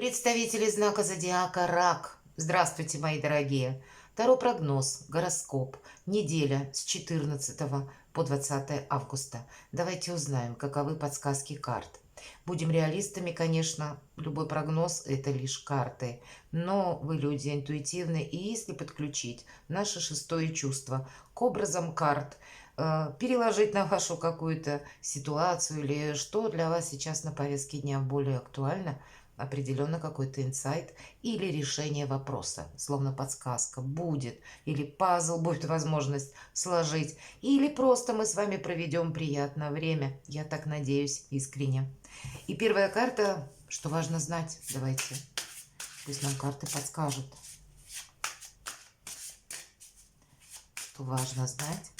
Представители знака зодиака Рак. Здравствуйте, мои дорогие. Таро прогноз, гороскоп. Неделя с 14 по 20 августа. Давайте узнаем, каковы подсказки карт. Будем реалистами, конечно, любой прогноз – это лишь карты. Но вы люди интуитивны, и если подключить наше шестое чувство к образам карт, переложить на вашу какую-то ситуацию или что для вас сейчас на повестке дня более актуально, определенно какой-то инсайт или решение вопроса, словно подсказка будет, или пазл будет возможность сложить, или просто мы с вами проведем приятное время. Я так надеюсь искренне. И первая карта, что важно знать, давайте, пусть нам карты подскажут. Что важно знать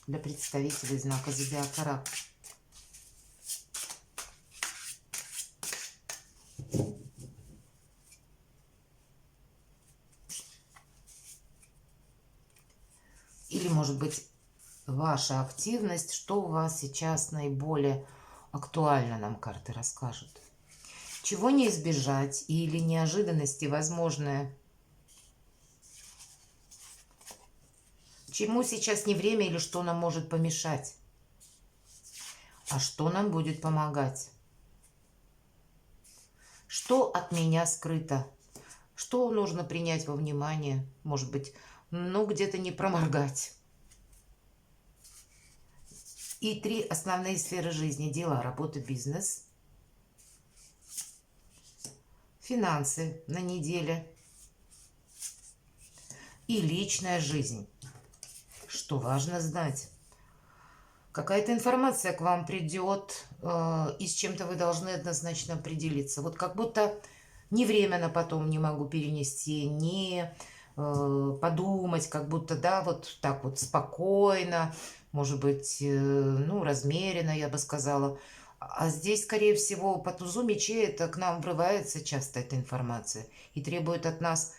для представителей знака зодиака Рак. Или, может быть, ваша активность, что у вас сейчас наиболее актуально, нам карты расскажут. Чего не избежать или неожиданности возможное. Чему сейчас не время или что нам может помешать. А что нам будет помогать. Что от меня скрыто. Что нужно принять во внимание. Может быть, где-то не проморгать. И 3 основные сферы жизни. Дела, работа, бизнес. Финансы на неделе. И личная жизнь. Что важно знать. Какая-то информация к вам придет, и с чем-то вы должны однозначно определиться. Вот как будто не время на потом не могу перенести, не подумать, как будто, да, вот так вот спокойно, может быть, размеренно, я бы сказала. А здесь, скорее всего, по тузу мечей это к нам врывается часто эта информация и требует от нас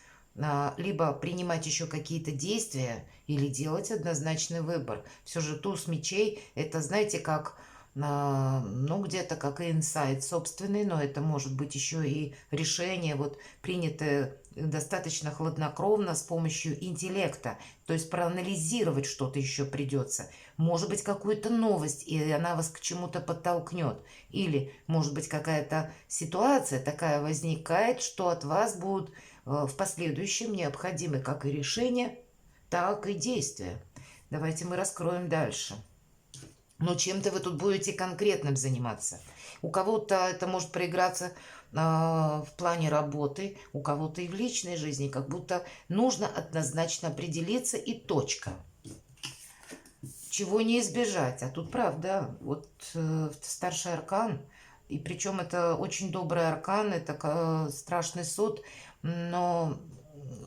либо принимать еще какие-то действия или делать однозначный выбор. Все же туз мечей это, знаете, как, где-то как и инсайт собственный, но это может быть еще и решение, вот принятое достаточно хладнокровно с помощью интеллекта. То есть проанализировать что-то еще придется. Может быть, какую-то новость, и она вас к чему-то подтолкнет. Или, может быть, какая-то ситуация такая возникает, что от вас будут в последующем необходимы как и решения, так и действия. Давайте мы раскроем дальше. Но чем-то вы тут будете конкретным заниматься. У кого-то это может проиграться в плане работы, у кого-то и в личной жизни, как будто нужно однозначно определиться и точка. Чего не избежать? А тут правда, вот старший аркан, и причем это очень добрый аркан, это страшный суд, но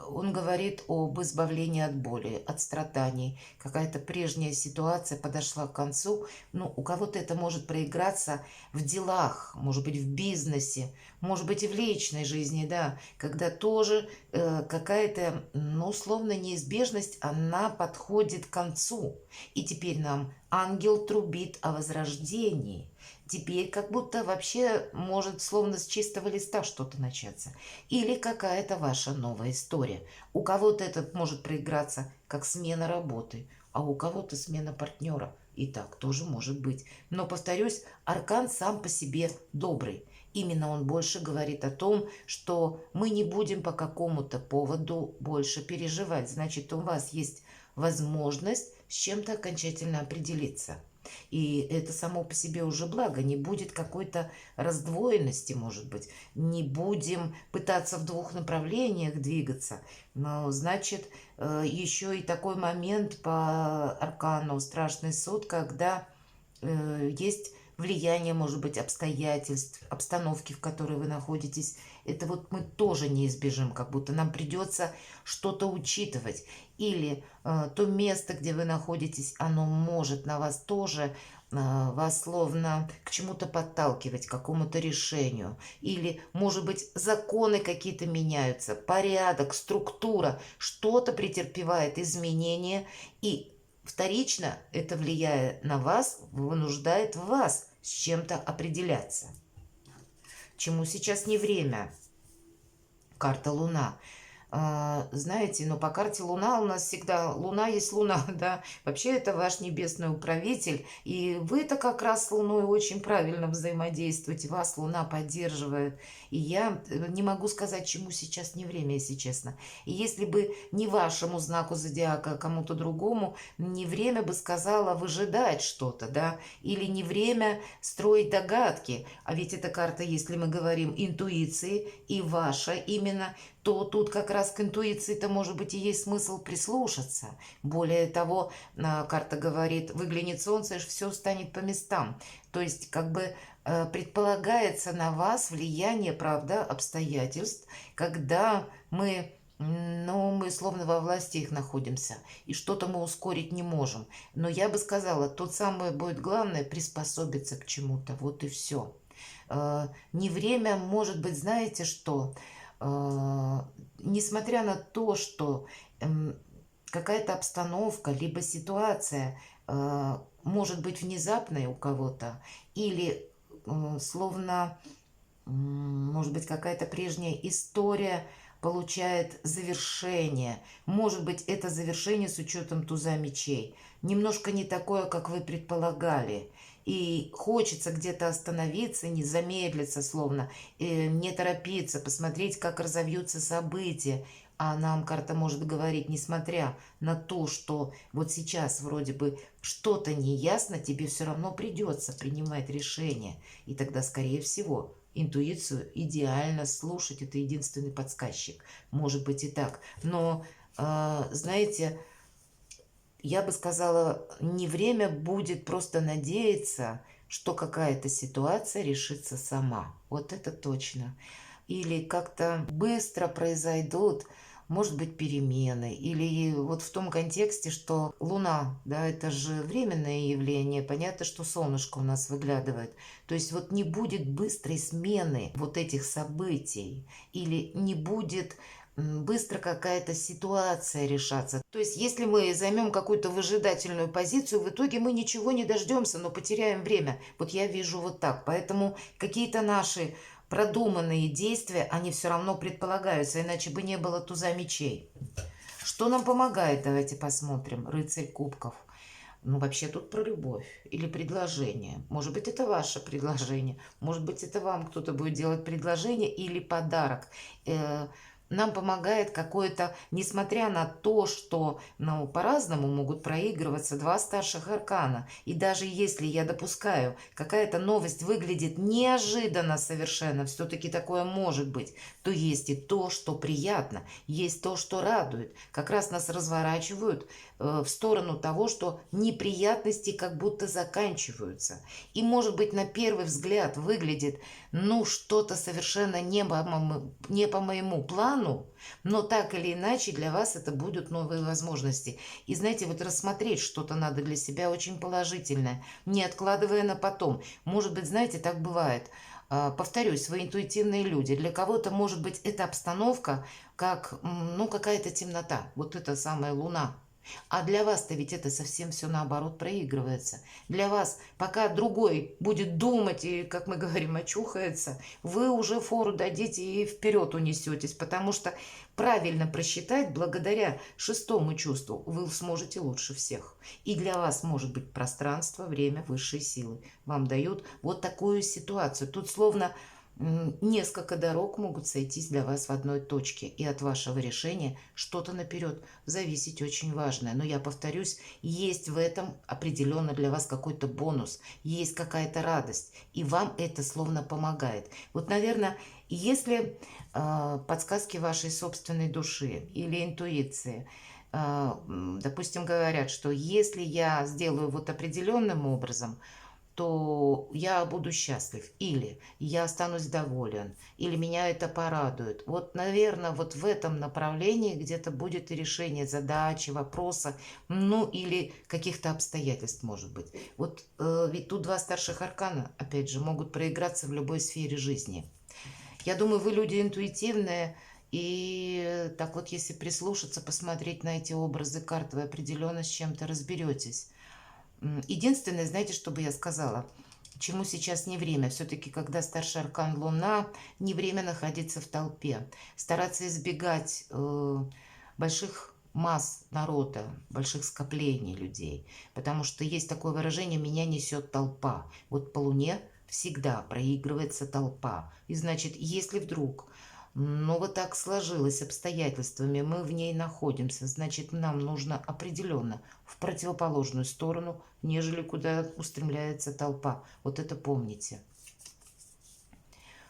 он говорит об избавлении от боли, от страданий. Какая-то прежняя ситуация подошла к концу. У кого-то это может проиграться в делах, может быть, в бизнесе, может быть, и в личной жизни, да, когда тоже какая-то, условно, неизбежность, она подходит к концу. И теперь нам ангел трубит о возрождении. Теперь как будто вообще может словно с чистого листа что-то начаться. Или какая-то ваша новая история. У кого-то это может проиграться как смена работы, а у кого-то смена партнера. И так тоже может быть. Но, повторюсь, аркан сам по себе добрый. Именно он больше говорит о том, что мы не будем по какому-то поводу больше переживать. Значит, у вас есть возможность с чем-то окончательно определиться. И это само по себе уже благо. Не будет какой-то раздвоенности, может быть. Не будем пытаться в 2 направлениях двигаться. Но, значит, еще и такой момент по аркану «Страшный суд», когда есть влияние, может быть, обстоятельств, обстановки, в которой вы находитесь. Это вот мы тоже не избежим, как будто нам придется что-то учитывать. Или то место, где вы находитесь, оно может на вас тоже вас словно к чему-то подталкивать, к какому-то решению. Или, может быть, законы какие-то меняются, порядок, структура, что-то претерпевает изменения, и вторично это, влияя на вас, вынуждает вас с чем-то определяться. Чему сейчас не время. Карта Луна. Знаете, но по карте Луна у нас всегда Луна есть Луна, да. Вообще это ваш небесный управитель, и вы-то как раз с Луной очень правильно взаимодействуете, вас Луна поддерживает. И я не могу сказать, чему сейчас не время, если честно. И если бы не вашему знаку зодиака, а кому-то другому, не время бы сказала выжидать что-то, да, или не время строить догадки. А ведь эта карта, если мы говорим интуиции, и ваша именно, то тут как раз к интуиции-то, может быть, и есть смысл прислушаться. Более того, карта говорит, выглянет солнце, и все станет по местам. То есть, как бы предполагается на вас влияние, правда, обстоятельств, когда мы, ну, мы словно во власти их находимся, и что-то мы ускорить не можем. Но я бы сказала, тут самое будет главное приспособиться к чему-то, вот и все. Не время, может быть, знаете что? Несмотря на то, что какая-то обстановка, либо ситуация может быть внезапной у кого-то, или словно, может быть, какая-то прежняя история получает завершение. Может быть, это завершение с учетом туза мечей. Немножко не такое, как вы предполагали. И хочется где-то остановиться, не замедлиться, словно, не торопиться, посмотреть, как разовьются события. А нам карта может говорить, несмотря на то, что вот сейчас вроде бы что-то неясно, тебе все равно придется принимать решение. И тогда, скорее всего, интуицию идеально слушать. Это единственный подсказчик. Может быть и так. Но, знаете, я бы сказала, не время будет просто надеяться, что какая-то ситуация решится сама. Вот это точно. Или как-то быстро произойдут, может быть, перемены. Или вот в том контексте, что Луна, да, это же временное явление. Понятно, что солнышко у нас выглядывает. То есть вот не будет быстрой смены вот этих событий. Или не будет быстро какая-то ситуация решаться. То есть, если мы займем какую-то выжидательную позицию, в итоге мы ничего не дождемся, но потеряем время. Вот я вижу вот так. Поэтому какие-то наши продуманные действия, они все равно предполагаются, иначе бы не было туза мечей. Что нам помогает? Давайте посмотрим. Рыцарь кубков. Ну, вообще тут про любовь или предложение. Может быть, это ваше предложение. Может быть, это вам кто-то будет делать предложение или подарок. Нам помогает какое-то, несмотря на то, что, ну, по-разному могут проигрываться два старших аркана. И даже если я допускаю, какая-то новость выглядит неожиданно совершенно, все-таки такое может быть, то есть и то, что приятно, есть то, что радует. Как раз нас разворачивают в сторону того, что неприятности как будто заканчиваются. И, может быть, на первый взгляд выглядит, ну, что-то совершенно не по моему плану, но так или иначе для вас это будут новые возможности. И знаете, вот рассмотреть что-то надо для себя очень положительное, не откладывая на потом. Может быть, знаете, так бывает. Повторюсь, вы интуитивные люди. Для кого-то, может быть, эта обстановка как, ну, какая-то темнота. Вот это самая луна. А для вас-то ведь это совсем все наоборот проигрывается. Для вас, пока другой будет думать и, как мы говорим, очухается, вы уже фору дадите и вперед унесетесь, потому что правильно просчитать благодаря шестому чувству вы сможете лучше всех. И для вас может быть пространство, время, высшие силы. Вам дают вот такую ситуацию. Тут словно несколько дорог могут сойтись для вас в одной точке, и от вашего решения что-то наперед зависеть очень важное. Но я повторюсь, есть в этом определенно для вас какой-то бонус, есть какая-то радость, и вам это словно помогает. Вот, наверное, если подсказки вашей собственной души или интуиции, допустим, говорят, что если я сделаю вот определенным образом, то я буду счастлив, или я останусь доволен, или меня это порадует. Вот, наверное, вот в этом направлении где-то будет и решение задачи, вопроса, ну, или каких-то обстоятельств, может быть. Вот ведь тут два старших аркана, опять же, могут проиграться в любой сфере жизни. Я думаю, вы люди интуитивные, и так вот, если прислушаться, посмотреть на эти образы карт, вы определенно с чем-то разберетесь. Единственное, знаете, что бы я сказала? чему сейчас не время. Все-таки, когда старший аркан Луна, не время находиться в толпе. Стараться избегать больших масс народа, больших скоплений людей. Потому что есть такое выражение «меня несет толпа». Вот по Луне всегда проигрывается толпа. И значит, если вдруг, ну вот так сложилось обстоятельствами, мы в ней находимся, значит, нам нужно определенно в противоположную сторону, нежели куда устремляется толпа. Вот это помните.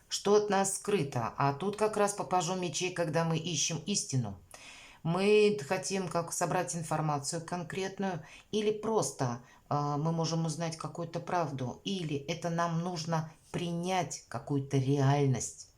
Что от нас скрыто? А тут как раз по пажу мечей, когда мы ищем истину. Мы хотим как собрать информацию конкретную, или просто мы можем узнать какую-то правду, или это нам нужно принять какую-то реальность,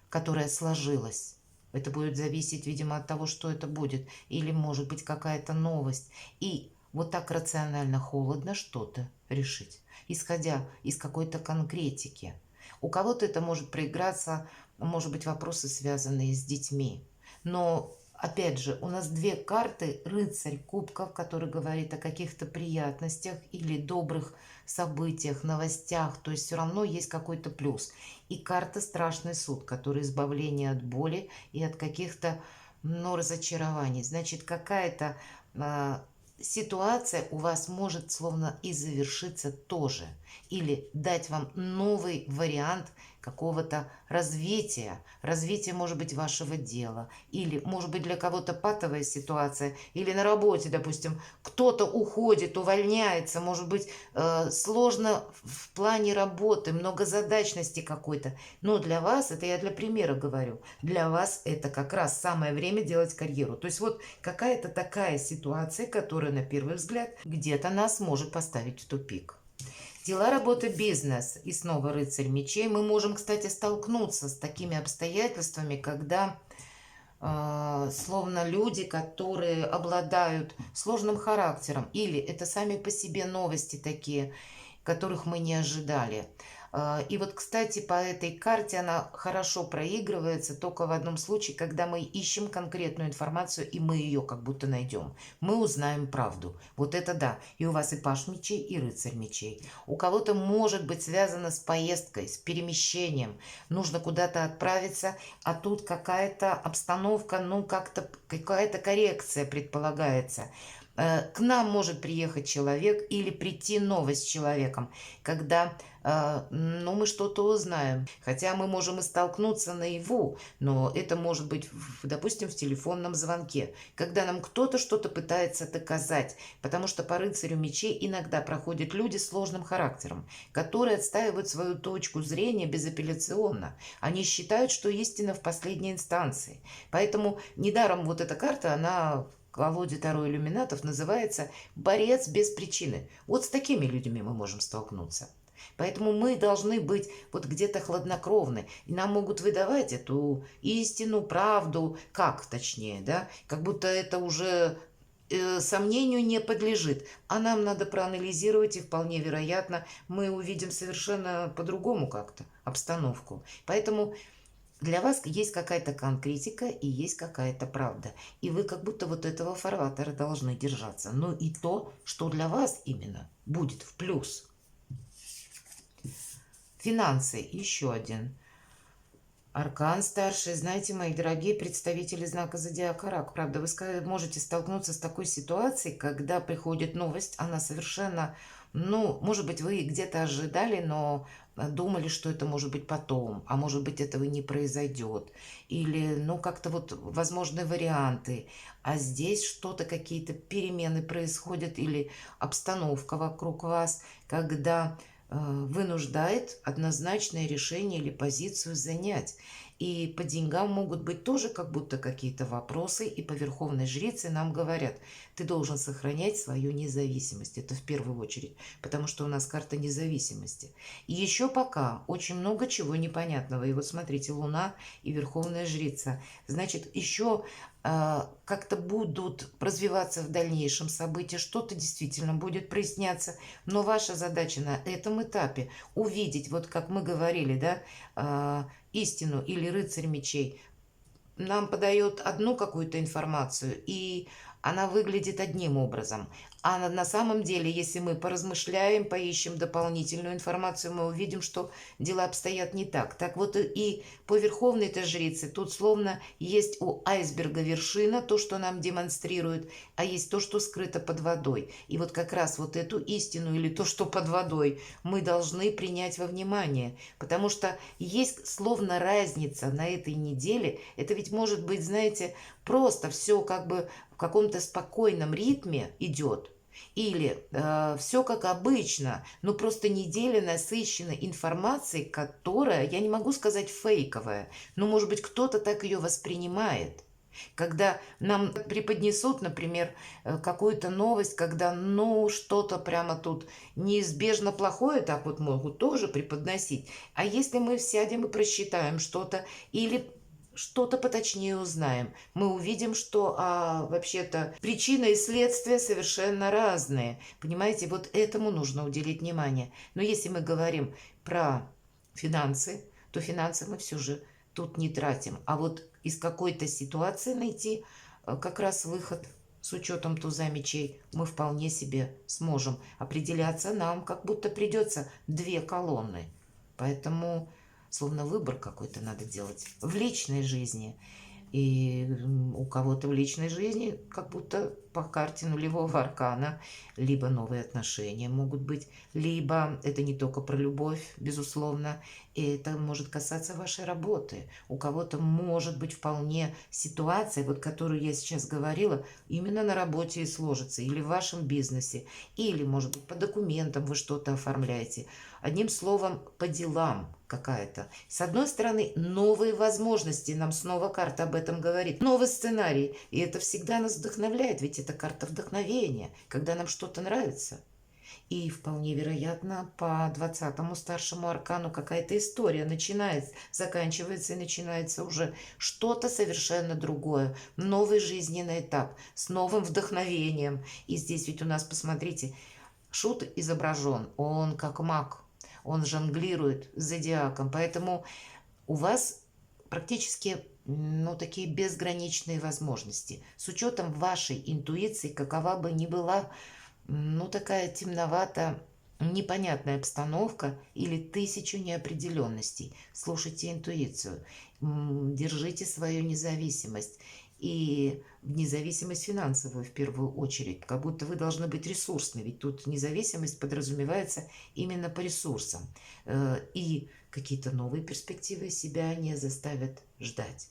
которая сложилась. Это будет зависеть, видимо, от того, что это будет. Или может быть какая-то новость. И вот так рационально, холодно что-то решить, исходя из какой-то конкретики. У кого-то это может проиграться, может быть, вопросы, связанные с детьми. Но, опять же, у нас две карты. Рыцарь кубков, который говорит о каких-то приятностях или добрых событиях, новостях. То есть все равно есть какой-то плюс. И карта Страшный суд, который избавление от боли и от каких-то, ну, разочарований. Значит, какая-то ситуация у вас может словно и завершиться тоже. Или дать вам новый вариант какого-то развития. Развитие может быть вашего дела. Или может быть для кого-то патовая ситуация. Или на работе, допустим, кто-то уходит, увольняется. Может быть сложно в плане работы, многозадачности какой-то. Но для вас, это я для примера говорю, для вас это как раз самое время делать карьеру. То есть вот какая-то такая ситуация, которая на первый взгляд где-то нас может поставить в тупик. Дела, работа, бизнес. И снова рыцарь мечей. Мы можем, кстати, столкнуться с такими обстоятельствами, когда словно люди, которые обладают сложным характером, или это сами по себе новости такие, которых мы не ожидали. И вот, кстати, по этой карте она хорошо проигрывается только в одном случае, когда мы ищем конкретную информацию, и мы ее как будто найдем. Мы узнаем правду. Вот это да. И у вас и паж мечей, и рыцарь мечей. У кого-то может быть связано с поездкой, с перемещением. Нужно куда-то отправиться, а тут какая-то обстановка, ну как-то какая-то коррекция предполагается. К нам может приехать человек или прийти новость с человеком, когда ну, мы что-то узнаем. Хотя мы можем и столкнуться наяву, но это может быть, допустим, в телефонном звонке, когда нам кто-то что-то пытается доказать. Потому что по рыцарю мечей иногда проходят люди с сложным характером, которые отстаивают свою точку зрения безапелляционно. Они считают, что истина в последней инстанции. Поэтому недаром вот эта карта, она в колоде Таро иллюминатов называется «Борец без причины». Вот с такими людьми мы можем столкнуться. Поэтому мы должны быть вот где-то хладнокровны. И нам могут выдавать эту истину, правду, как точнее, да, как будто это уже сомнению не подлежит. А нам надо проанализировать, и вполне вероятно мы увидим совершенно по-другому как-то обстановку. Поэтому для вас есть какая-то конкретика и есть какая-то правда. И вы как будто вот этого фарватера должны держаться. Ну и то, что для вас именно будет в плюс. Финансы. Еще один аркан старший. Знаете, мои дорогие представители знака зодиака Рак, правда, вы можете столкнуться с такой ситуацией, когда приходит новость, она совершенно, ну, может быть, вы где-то ожидали, но думали, что это может быть потом, а может быть, этого не произойдет. Или, ну, как-то вот возможны варианты. А здесь что-то, какие-то перемены происходят или обстановка вокруг вас, когда вынуждает однозначное решение или позицию занять. И по деньгам могут быть тоже как будто какие-то вопросы, и по верховной жрице нам говорят, ты должен сохранять свою независимость. Это в первую очередь, потому что у нас карта независимости. И еще пока очень много чего непонятного. И вот смотрите, Луна и верховная жрица. Значит, еще как-то будут развиваться в дальнейшем события, что-то действительно будет проясняться, но ваша задача на этом этапе увидеть, вот как мы говорили, да, истину или рыцарь мечей нам подает одну какую-то информацию, и она выглядит одним образом. А на самом деле, если мы поразмышляем, поищем дополнительную информацию, мы увидим, что дела обстоят не так. Так вот и по верховной-то жрице тут словно есть у айсберга вершина, то, что нам демонстрирует, а есть то, что скрыто под водой. И вот как раз вот эту истину или то, что под водой, мы должны принять во внимание. Потому что есть словно разница на этой неделе. Это ведь может быть, знаете, просто все как бы в каком-то спокойном ритме идет. Или все как обычно, но просто неделя насыщена информацией, которая, я не могу сказать фейковая, но может быть кто-то так ее воспринимает. Когда нам преподнесут, например, какую-то новость, когда, ну, что-то прямо тут неизбежно плохое, так вот могут тоже преподносить. А если мы сядем и просчитаем что-то или что-то поточнее узнаем, мы увидим, что вообще-то причина и следствие совершенно разные. Понимаете, вот этому нужно уделить внимание. Но если мы говорим про финансы, то финансы мы все же тут не тратим. А вот из какой-то ситуации найти как раз выход с учетом туза мечей мы вполне себе сможем. Определяться нам как будто придется две колонны. Поэтому словно выбор какой-то надо делать в личной жизни. И у кого-то в личной жизни как будто по карте нулевого аркана либо новые отношения могут быть, либо это не только про любовь, безусловно, и это может касаться вашей работы. У кого-то может быть вполне ситуация, вот которую я сейчас говорила, именно на работе и сложится, или в вашем бизнесе, или, может быть, по документам вы что-то оформляете. Одним словом, по делам какая-то. С одной стороны, новые возможности, нам снова карта об этом говорит, новый сценарий, и это всегда нас вдохновляет, ведь это карта вдохновения, когда нам что-то нравится. И вполне вероятно, по 20-му старшему аркану какая-то история начинается, заканчивается и начинается уже что-то совершенно другое. Новый жизненный этап с новым вдохновением. И здесь ведь у нас, посмотрите, Шут изображен, он как маг, он жонглирует с зодиаком, поэтому у вас практически, ну, такие безграничные возможности. С учетом вашей интуиции, какова бы ни была, ну, такая темновато непонятная обстановка или тысячу неопределенностей. Слушайте интуицию, держите свою независимость. И независимость финансовую в первую очередь, как будто вы должны быть ресурсны, ведь тут независимость подразумевается именно по ресурсам. И какие-то новые перспективы себя не заставят ждать.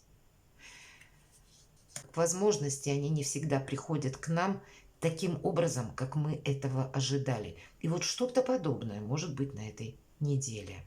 Возможности, они не всегда приходят к нам таким образом, как мы этого ожидали. И вот что-то подобное может быть на этой неделе.